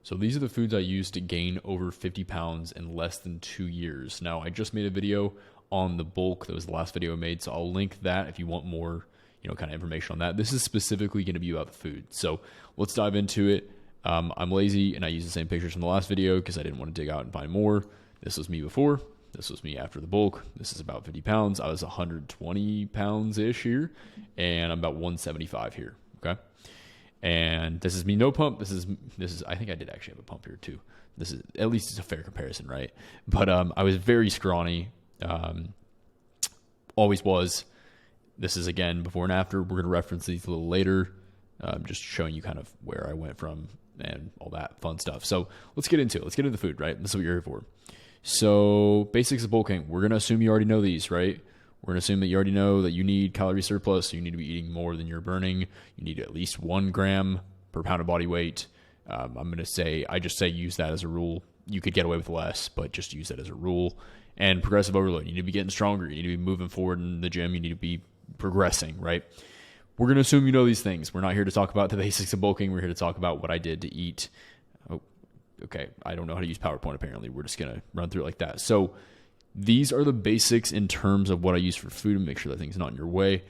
So these are the foods I used to gain over 50 pounds in less than 2 years. Now, I just made a video on the bulk. That was the last video I made. So I'll link that if you want more, kind of information on that. This is specifically going to be about the food. So let's dive into it. I'm lazy and I use the same pictures from the last video because I didn't want to dig out and find more. This was me before. This was me after the bulk. This is about 50 pounds. I was 120 pounds-ish here, and I'm about 175 here, okay? And this is me no pump. This is I think I did actually have a pump here too. This is, at least it's a fair comparison, right? But I was very scrawny. Always was. This is, again, before and after. We're going to reference these a little later, just showing you kind of where I went from and all that fun stuff. So let's get into it. Let's get into the food, right? This is what you're here for. So basics of bulking. We're going to assume you already know these, right? We're going to assume that you already know that you need calorie surplus, so you need to be eating more than you're burning. You need at least 1 gram per pound of body weight. I'm going to say, I just say use that as a rule. You could get away with less, but just use that as a rule. And progressive overload. You need to be getting stronger. You need to be moving forward in the gym. You need to be progressing, right? We're going to assume you know these things. We're not here to talk about the basics of bulking. We're here to talk about what I did to eat. Oh, okay. I don't know how to use PowerPoint, apparently. We're just going to run through it like that. So these are the basics in terms of what I use for food and make sure that thing's not in your way.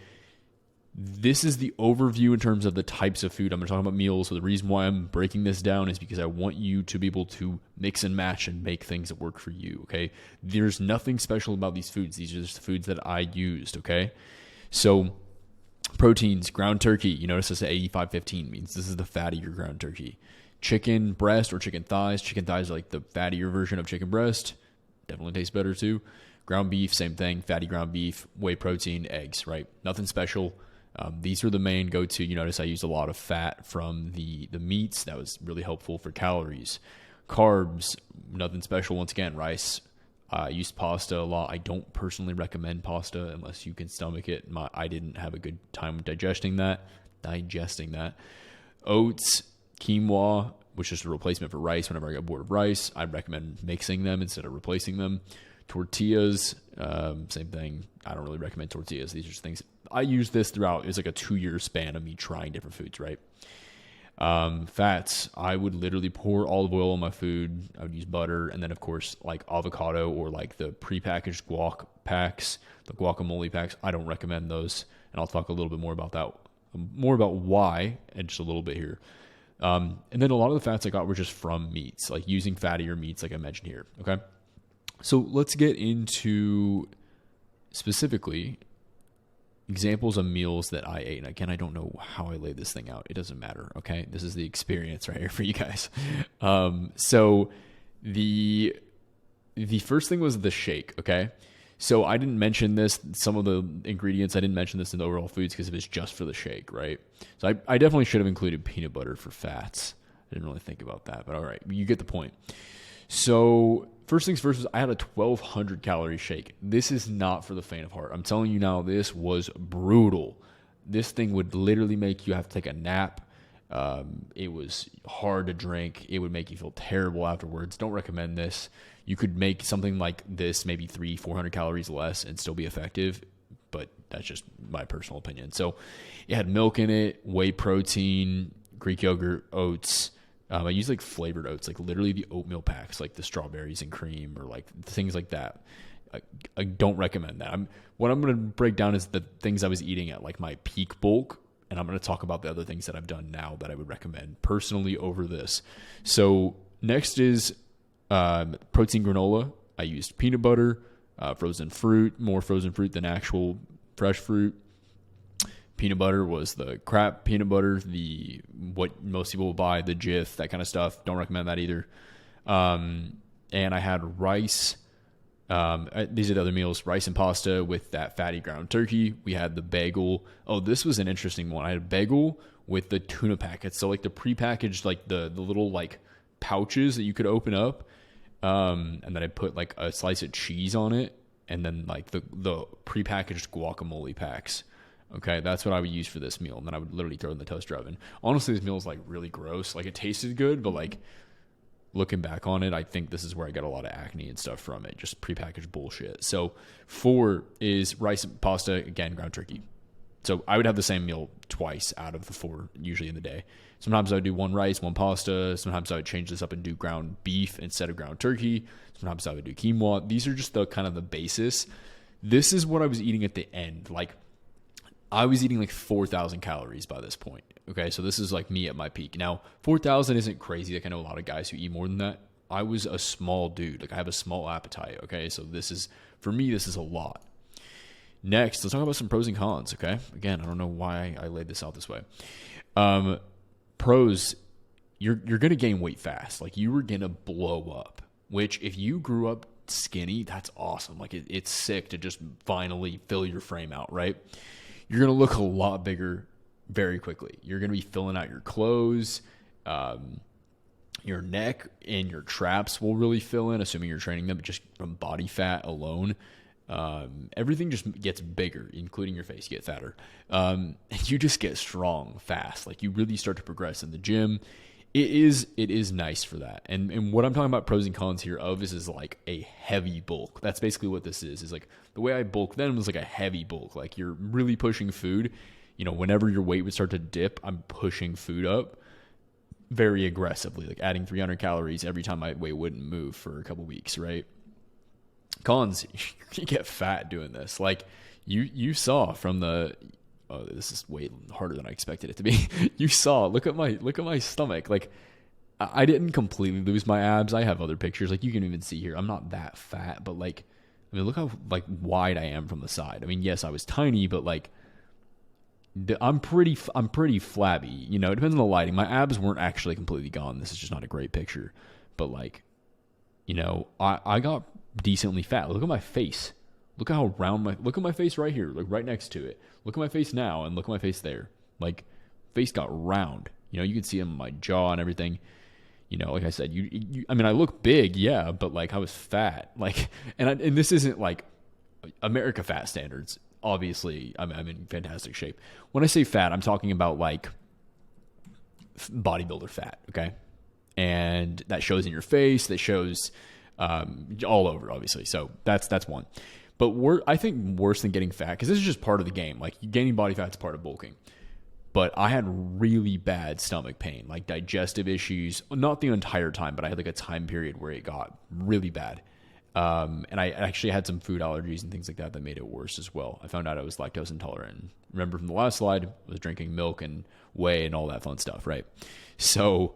This is the overview in terms of the types of food. I'm going to talk about meals. So the reason why I'm breaking this down is because I want you to be able to mix and match and make things that work for you, okay? There's nothing special about these foods. These are just the foods that I used, okay? So proteins, ground turkey. You notice this at 85-15 means this is the fattier ground turkey. Chicken breast or chicken thighs. Chicken thighs are like the fattier version of chicken breast. Definitely tastes better too. Ground beef, same thing. Fatty ground beef, whey protein, eggs, right? Nothing special. These are the main go-to. You notice I used a lot of fat from the meats. That was really helpful for calories. Carbs, nothing special. Once again, rice. I used pasta a lot. I don't personally recommend pasta unless you can stomach it. I didn't have a good time digesting that. Oats, quinoa, which is a replacement for rice. Whenever I get bored of rice, I recommend mixing them instead of replacing them. Tortillas, same thing. I don't really recommend tortillas. These are just things. I use this throughout. It's like a 2-year span of me trying different foods, right? Fats, I would literally pour olive oil on my food. I would use butter. And then, of course, like avocado or like the prepackaged guac packs, the guacamole packs. I don't recommend those. And I'll talk a little bit more about that, more about why, and just a little bit here. And then a lot of the fats I got were just from meats, like using fattier meats like I mentioned here, okay? So let's get into specifically examples of meals that I ate. And again, I don't know how I laid this thing out. It doesn't matter, okay? This is the experience right here for you guys. So the first thing was the shake, okay? So I didn't mention this, some of the ingredients, I didn't mention this in the overall foods because it was just for the shake, right? So I definitely should have included peanut butter for fats. I didn't really think about that, but all right, you get the point. So first things first, I had a 1,200 calorie shake. This is not for the faint of heart. I'm telling you now, this was brutal. This thing would literally make you have to take a nap. It was hard to drink. It would make you feel terrible afterwards. Don't recommend this. You could make something like this, maybe 300-400 calories less and still be effective, but that's just my personal opinion. So it had milk in it, whey protein, Greek yogurt, oats. I use like flavored oats, like literally the oatmeal packs, like the strawberries and cream or like things like that. I don't recommend that. What I'm going to break down is the things I was eating at like my peak bulk. And I'm going to talk about the other things that I've done now that I would recommend personally over this. So next is protein granola. I used peanut butter, frozen fruit, more frozen fruit than actual fresh fruit. Peanut butter was the crap peanut butter, what most people will buy, the Jif, that kind of stuff. Don't recommend that either. And I had rice. These are the other meals, rice and pasta with that fatty ground turkey. We had the bagel. Oh, this was an interesting one. I had a bagel with the tuna packets. So like the prepackaged, like the little like pouches that you could open up. And then I put like a slice of cheese on it. And then like the prepackaged guacamole packs. Okay, that's what I would use for this meal. And then I would literally throw it in the toaster oven. Honestly, this meal is like really gross. Like it tasted good, but like looking back on it, I think this is where I got a lot of acne and stuff from it. Just prepackaged bullshit. So 4 is rice and pasta, again, ground turkey. So I would have the same meal twice out of the 4 usually in the day. Sometimes I would do 1 rice, 1 pasta. Sometimes I would change this up and do ground beef instead of ground turkey. Sometimes I would do quinoa. These are just the kind of the basis. This is what I was eating at the end. Like, I was eating like 4,000 calories by this point. Okay, so this is like me at my peak. Now, 4,000 isn't crazy. Like, I know a lot of guys who eat more than that. I was a small dude. Like, I have a small appetite. Okay, so this is, for me, this is a lot. Next, let's talk about some pros and cons, okay? Again, I don't know why I laid this out this way. Pros, you're going to gain weight fast. Like, you were going to blow up, which if you grew up skinny, that's awesome. Like, it's sick to just finally fill your frame out, right? You're going to look a lot bigger very quickly. You're going to be filling out your clothes. Your neck and your traps will really fill in, assuming you're training them just from body fat alone. Everything just gets bigger, including your face. You get fatter. And you just get strong fast. Like, you really start to progress in the gym. It is nice for that. And what I'm talking about pros and cons here of is like a heavy bulk. That's basically what this is like the way I bulk then was like a heavy bulk. Like, you're really pushing food. You know, whenever your weight would start to dip, I'm pushing food up very aggressively, like adding 300 calories every time my weight wouldn't move for a couple weeks, right? Cons, you get fat doing this. Like, you saw from the, oh, this is way harder than I expected it to be. You saw, look at my stomach. Like, I didn't completely lose my abs. I have other pictures. Like, you can even see here, I'm not that fat, but like, I mean, look how like wide I am from the side. I mean, yes, I was tiny, but like, I'm pretty flabby. You know, it depends on the lighting. My abs weren't actually completely gone. This is just not a great picture, but like, you know, I got decently fat. Look at my face. Look at how round look at my face right here, like right next to it. Look at my face now and look at my face there. Like, face got round. You know, you can see it in my jaw and everything. You know, like I said, I mean, I look big, yeah, but like I was fat. Like, and this isn't like America fat standards. Obviously, I'm in fantastic shape. When I say fat, I'm talking about like bodybuilder fat, okay? And that shows in your face. That shows all over, obviously. So that's one. But I think worse than getting fat, because this is just part of the game. Like, gaining body fat is part of bulking. But I had really bad stomach pain, like digestive issues. Not the entire time, but I had like a time period where it got really bad. And I actually had some food allergies and things like that made it worse as well. I found out I was lactose intolerant. Remember from the last slide, I was drinking milk and whey and all that fun stuff, right? So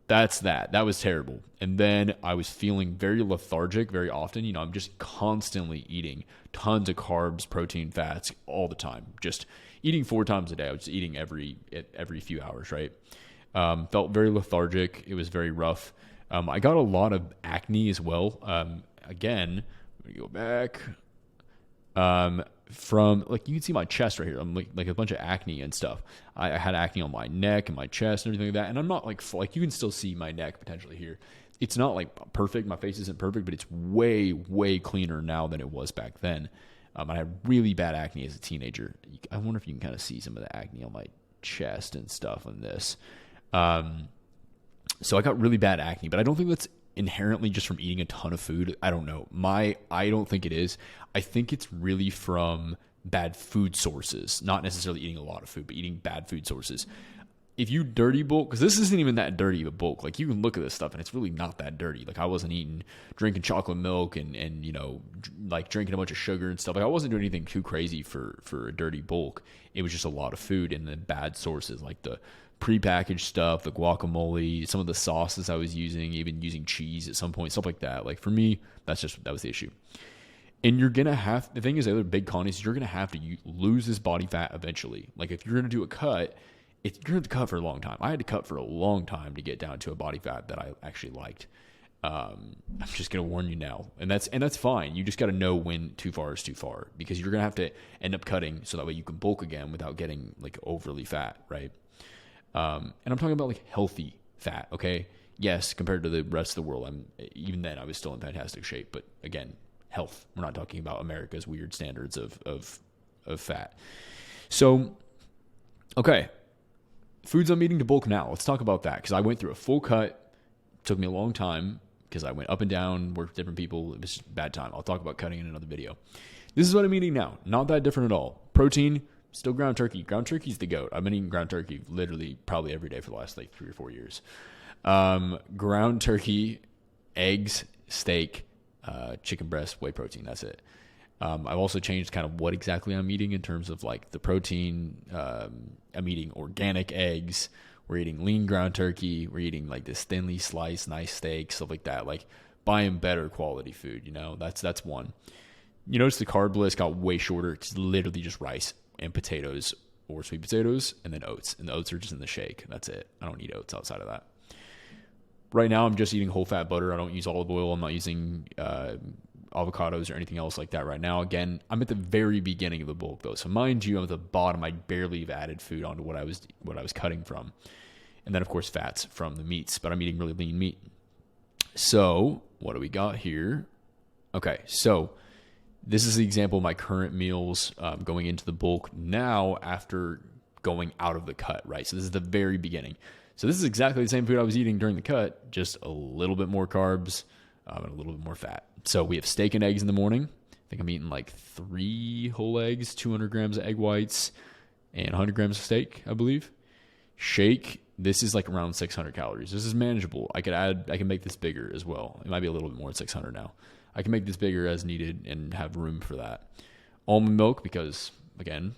that's that. That was terrible. And then I was feeling very lethargic very often. You know, I'm just constantly eating tons of carbs, protein, fats all the time. Just eating 4 times a day. I was eating every few hours, right? Felt very lethargic. It was very rough. I got a lot of acne as well. Again, let me go back. From, like, you can see my chest right here. I'm like a bunch of acne and stuff. I had acne on my neck and my chest and everything like that. And I'm not like you can still see my neck potentially here. It's not like perfect. My face isn't perfect, but it's way, way cleaner now than it was back then. I had really bad acne as a teenager. I wonder if you can kind of see some of the acne on my chest and stuff on this. So I got really bad acne, but I don't think that's inherently just from eating a ton of food. I don't know. I don't think it is. I think it's really from bad food sources, not necessarily eating a lot of food, but eating bad food sources. If you dirty bulk, because this isn't even that dirty of a bulk. Like, you can look at this stuff and it's really not that dirty. Like, I wasn't drinking chocolate milk and you know, like drinking a bunch of sugar and stuff. Like, I wasn't doing anything too crazy for a dirty bulk. It was just a lot of food and then bad sources, like the prepackaged stuff, the guacamole, some of the sauces I was using, even using cheese at some point, stuff like that. Like, for me, that was the issue. And you're going to have, the thing is, the other big con is you're going to have to lose this body fat eventually. Like, if you're going to do a cut, you're going to have to cut for a long time. I had to cut for a long time to get down to a body fat that I actually liked. I'm just going to warn you now. And that's fine. You just got to know when too far is too far, because you're going to have to end up cutting so that way you can bulk again without getting like overly fat, right? And I'm talking about like healthy fat, okay? Yes, compared to the rest of the world, even then I was still in fantastic shape. But again, health. We're not talking about America's weird standards of fat. So, okay, foods I'm eating to bulk now. Let's talk about that, because I went through a full cut. It took me a long time because I went up and down, worked with different people. It was just a bad time. I'll talk about cutting in another video. This is what I'm eating now. Not that different at all. Protein, Still ground turkey. Ground turkey's the goat. I've been eating ground turkey literally probably every day for the last like 3 or 4 years. Ground turkey, eggs, steak, chicken breast, whey protein. That's it. I've also changed kind of what exactly I'm eating in terms of like the protein. I'm eating organic eggs. We're eating lean ground turkey. We're eating like this thinly sliced, nice steak, stuff like that. Like buying better quality food, you know, that's one. You notice the carb list got way shorter. It's literally just rice and potatoes or sweet potatoes and then oats. And the oats are just in the shake. That's it. I don't eat oats outside of that. Right now, I'm just eating whole fat butter. I don't use olive oil. I'm not using avocados or anything else like that right now. Again, I'm at the very beginning of the bulk though. So mind you, I'm at the bottom. I barely have added food onto what I was cutting from. And then of course fats from the meats, but I'm eating really lean meat. So what do we got here? Okay, so this is the example of my current meals going into the bulk now after going out of the cut, right? So this is the very beginning. So this is exactly the same food I was eating during the cut, just a little bit more carbs and a little bit more fat. So we have steak and eggs in the morning. I think I'm eating like 3 whole eggs, 200 grams of egg whites, and 100 grams of steak, I believe. Shake, this is like around 600 calories. This is manageable. I can make this bigger as well. It might be a little bit more at 600 now. I can make this bigger as needed and have room for that. Almond milk, because again,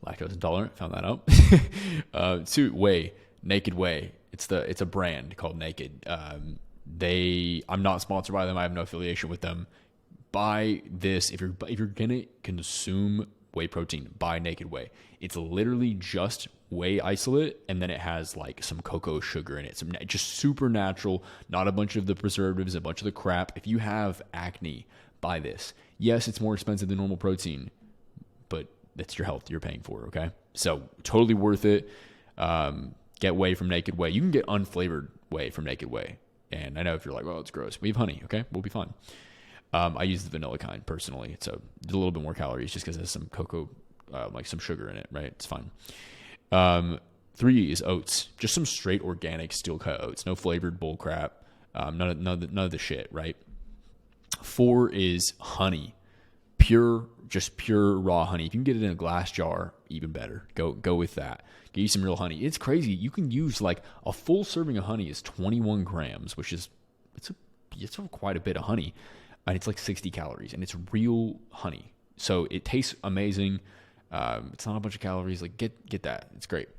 lactose intolerant, found that out. Whey, Naked Whey. It's a brand called Naked. I'm not sponsored by them. I have no affiliation with them. Buy this if you're gonna consume whey protein. Buy Naked Whey. It's literally just whey isolate, and then it has like some cocoa sugar in it. Some just super natural, not a bunch of the preservatives, a bunch of the crap. If you have acne, buy this. Yes, it's more expensive than normal protein, but that's your health you're paying for. Okay, so totally worth it. Get whey from Naked Whey. You can get unflavored whey from Naked Whey. And I know if you're like, well, it's gross. We have honey, okay? We'll be fine. I use the vanilla kind personally. So a little bit more calories just because it has some cocoa, like some sugar in it, right? It's fine. 3 is oats. Just some straight organic steel cut oats. No flavored bull crap. None of the shit, right? 4 is honey. Pure raw honey. If you can get it in a glass jar, even better. Go with that. Get you some real honey. It's crazy. You can use like a full serving of honey is 21 grams, which is it's quite a bit of honey, and it's like 60 calories, and it's real honey. So it tastes amazing. It's not a bunch of calories. Like get that. It's great.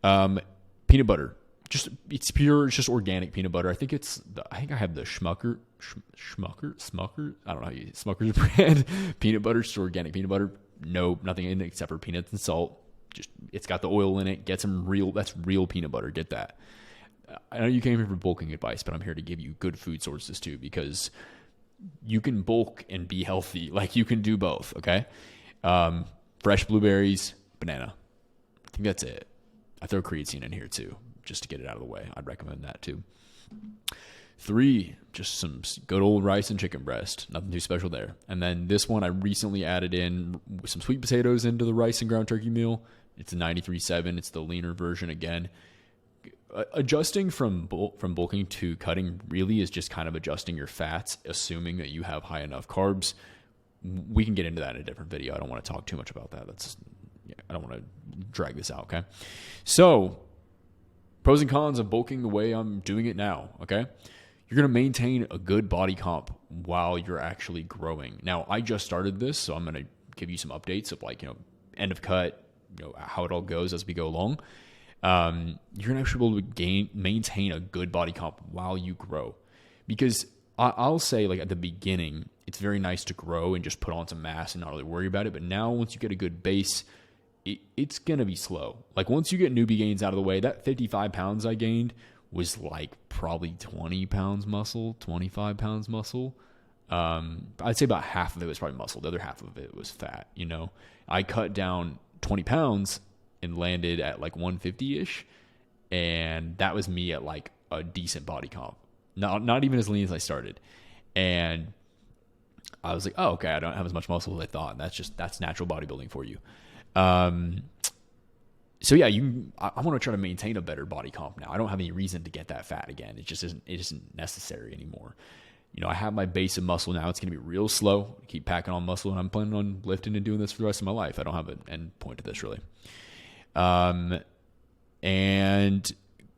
Peanut butter. It's pure. It's just organic peanut butter. I think I have the Smucker. I don't know how you use it. Smucker's brand peanut butter. Just organic peanut butter. No, nothing in it except for peanuts and salt. Just it's got the oil in it. Get some real. That's real peanut butter. Get that. I know you came here for bulking advice, but I'm here to give you good food sources too, because you can bulk and be healthy. Like you can do both. Okay. Fresh blueberries, banana. I think that's it. I throw creatine in here too, just to get it out of the way. I'd recommend that too. 3, just some good old rice and chicken breast. Nothing too special there. And then this one, I recently added in some sweet potatoes into the rice and ground turkey meal. It's a 93.7. It's the leaner version again. Adjusting from bulking to cutting really is just kind of adjusting your fats, assuming that you have high enough carbs. We can get into that in a different video. I don't want to talk too much about that. I don't want to drag this out, okay? So, pros and cons of bulking the way I'm doing it now, okay? You're going to maintain a good body comp while you're actually growing. Now, I just started this, so I'm going to give you some updates of end of cut, how it all goes as we go along. You're going to actually be able to maintain a good body comp while you grow. Because I'll say, like, at the beginning, it's very nice to grow and just put on some mass and not really worry about it. But now, once you get a good base, it's going to be slow. Like, once you get newbie gains out of the way, that 55 pounds I gained was like probably 20 pounds muscle, 25 pounds muscle. I'd say about half of it was probably muscle. The other half of it was fat. I cut down 20 pounds and landed at like 150-ish. And that was me at like a decent body comp. Not even as lean as I started. And I was like, oh, okay, I don't have as much muscle as I thought. That's natural bodybuilding for you. So yeah, I want to try to maintain a better body comp now. I don't have any reason to get that fat again. It just isn't necessary anymore. I have my base of muscle now. It's going to be real slow. Keep packing on muscle, and I'm planning on lifting and doing this for the rest of my life. I don't have an end point to this really. And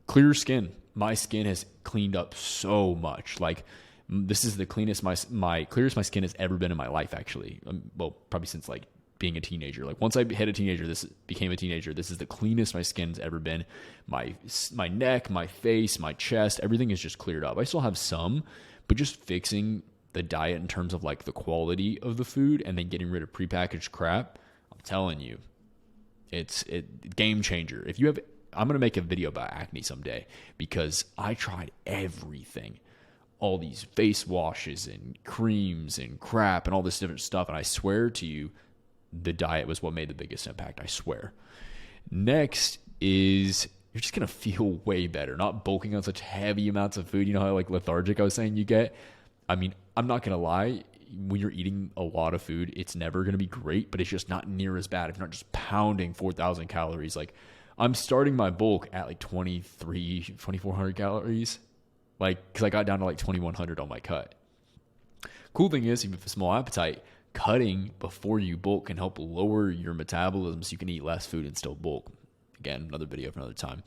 clear skin. My skin has cleaned up so much. Like, this is the cleanest my clearest my skin has ever been in my life, actually. Well, probably since like being a teenager. Like, once I hit a teenager, this is the cleanest my skin's ever been. My neck, my face, my chest, everything is just cleared up. I still have some, but just fixing the diet in terms of like the quality of the food and then getting rid of prepackaged crap, I'm telling you, it's game changer. I'm going to make a video about acne someday, because I tried everything, all these face washes and creams and crap and all this different stuff. And I swear to you, the diet was what made the biggest impact. I swear. Next is, you're just going to feel way better, not bulking on such heavy amounts of food. You know how like lethargic I was saying you get? I mean, I'm not going to lie. When you're eating a lot of food, it's never going to be great, but it's just not near as bad if you're not just pounding 4,000 calories. Like, I'm starting my bulk at like 2,400 calories. Like, because I got down to like 2,100 on my cut. Cool thing is, even with a small appetite, cutting before you bulk can help lower your metabolism so you can eat less food and still bulk. Again, another video for another time.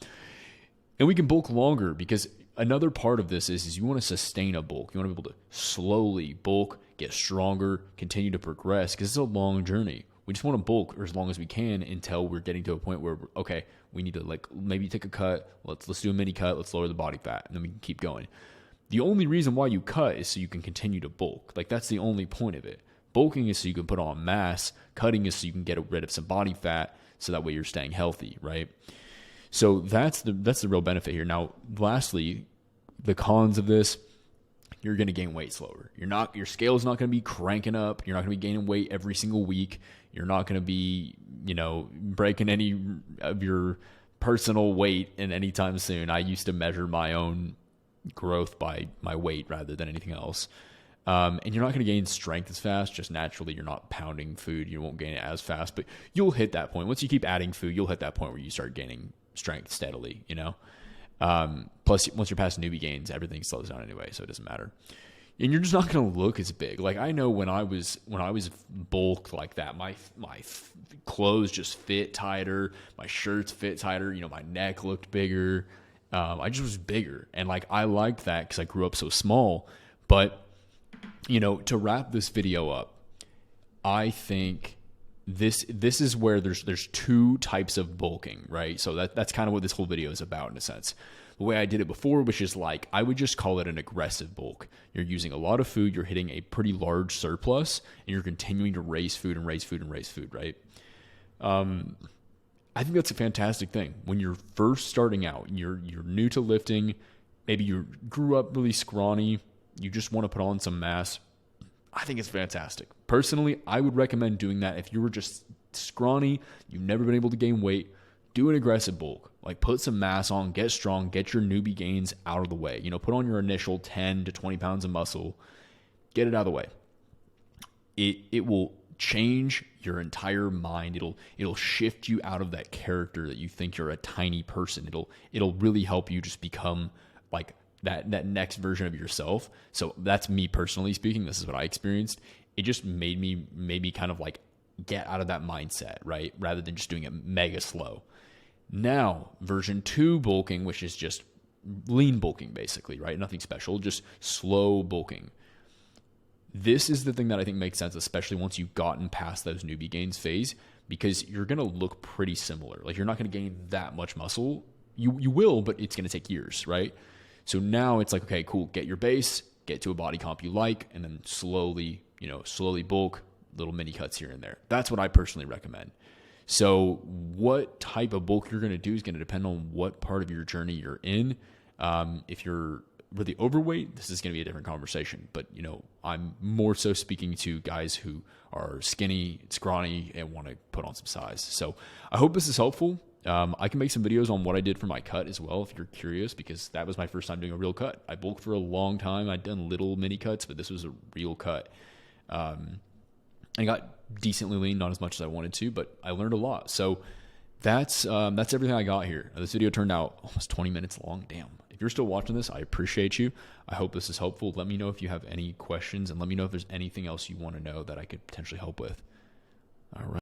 And we can bulk longer, because another part of this is you want to sustain a bulk. You want to be able to slowly bulk, get stronger, continue to progress, because it's a long journey. We just want to bulk for as long as we can until we're getting to a point where, okay, we need to like maybe take a cut. Let's do a mini cut. Let's lower the body fat, and then we can keep going. The only reason why you cut is so you can continue to bulk. Like, that's the only point of it. Bulking is so you can put on mass. Cutting is so you can get rid of some body fat, so that way you're staying healthy, right? So that's the real benefit here. Now, lastly, the cons of this: you're going to gain weight slower. Your scale's not going to be cranking up. You're not going to be gaining weight every single week. You're not going to be, breaking any of your personal weight in any time soon. I used to measure my own growth by my weight rather than anything else. And you're not going to gain strength as fast. Just naturally, you're not pounding food. You won't gain it as fast, but you'll hit that point. Once you keep adding food, you'll hit that point where you start gaining strength steadily, Plus, once you're past newbie gains, everything slows down anyway, so it doesn't matter. And you're just not going to look as big. Like, I know when I was bulked like that, my clothes just fit tighter, my shirts fit tighter, my neck looked bigger. I just was bigger, and like, I liked that because I grew up so small. But to wrap this video up, I think this is where there's two types of bulking, right? So that's kind of what this whole video is about in a sense. The way I did it before, which is like, I would just call it an aggressive bulk. You're using a lot of food, you're hitting a pretty large surplus, and you're continuing to raise food and raise food and raise food, right? I think that's a fantastic thing. When you're first starting out, you're new to lifting, maybe you grew up really scrawny, you just want to put on some mass. I think it's fantastic. Personally, I would recommend doing that. If you were just scrawny, you've never been able to gain weight, do an aggressive bulk. Like, put some mass on, get strong, get your newbie gains out of the way. Put on your initial 10 to 20 pounds of muscle, get it out of the way. It will change your entire mind. It'll shift you out of that character that you think you're a tiny person. It'll really help you just become like that next version of yourself. So that's me personally speaking. This is what I experienced. It just made me kind of like get out of that mindset, right? Rather than just doing it mega slow. Now, version 2 bulking, which is just lean bulking basically, right? Nothing special, just slow bulking. This is the thing that I think makes sense, especially once you've gotten past those newbie gains phase, because you're going to look pretty similar. Like, you're not going to gain that much muscle. You will, but it's going to take years, right? So now it's like, okay, cool, get your base, get to a body comp you like, and then slowly bulk, little mini cuts here and there. That's what I personally recommend. So what type of bulk you're going to do is going to depend on what part of your journey you're in. If you're really overweight, this is going to be a different conversation. But, I'm more so speaking to guys who are skinny, scrawny, and want to put on some size. So I hope this is helpful. I can make some videos on what I did for my cut as well, if you're curious, because that was my first time doing a real cut. I bulked for a long time. I'd done little mini cuts, but this was a real cut. I got decently lean, not as much as I wanted to, but I learned a lot. So that's everything I got here. This video turned out almost 20 minutes long. Damn. If you're still watching this, I appreciate you. I hope this is helpful. Let me know if you have any questions, and let me know if there's anything else you want to know that I could potentially help with. All right.